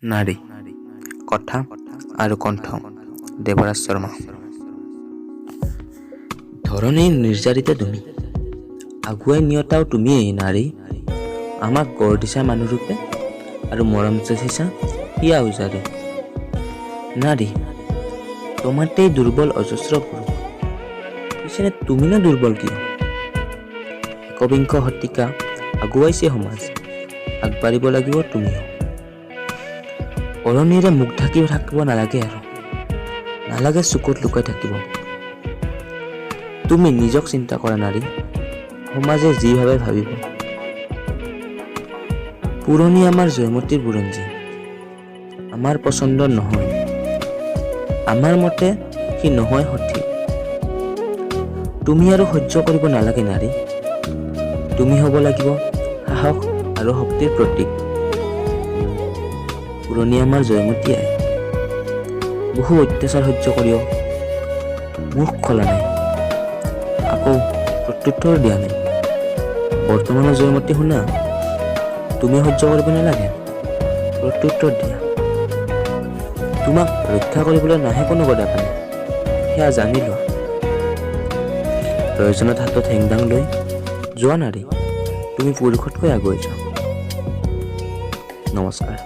নাৰী কথা আৰু কণ্ঠ দেৱৰাজ শৰ্মা। ধৰণী নিৰ্যাৰিত তুমি, আগুৱাই নিয়তাও তুমিয়েই নাৰী। আমাক গঢ় দিছা মানুহৰূপে আৰু মৰম যাচিছা হিয়া উজাৰি। নাৰী তোমাতেই দুৰ্বল অজস্ৰ পুৰুষ, পিছে তুমিনো দুৰ্বল কিয়? একবিংশ শতিকা আগুৱাইছে সমাজ, আগবাঢ়িব লাগিব তুমিও। অৰণিৰে মুখ ঢাকি থাকিব নালাগে আৰু নালাগে চকুত লুকাই থাকিব। তুমি নিজক চিন্তা কৰা নাৰী, সমাজে যি ভাবে ভাবিব। পুৰণি আমাৰ জয়মতীৰ বুৰঞ্জী আমাৰ পচন্দৰ নহয়, আমাৰ মতে সি নহয় সঠিক। তুমি আৰু সহ্য কৰিব নালাগে নাৰী, তুমি হ'ব লাগিব সাহস আৰু শক্তিৰ প্ৰতীক। পুৰণি আমাৰ জয়মতী আই বহু অত্যাচাৰ সহ্য কৰিও মুখ খোলা নাই, আকৌ প্ৰত্যুত্তৰ দিয়া নাই। বৰ্তমানৰ জয়মতী শুনা, তুমি সহ্য কৰিব নালাগে, প্ৰত্যুত্তৰ দিয়া। তোমাক ৰক্ষা কৰিবলৈ নাহে কোনো গদাপাণি, সেয়া জানি লোৱা। প্ৰয়োজনত হাতত হেংদাং লৈ যোৱা নাৰী, তুমি পুৰুষতকৈ আগুৱাই যোৱা। নমস্কাৰ।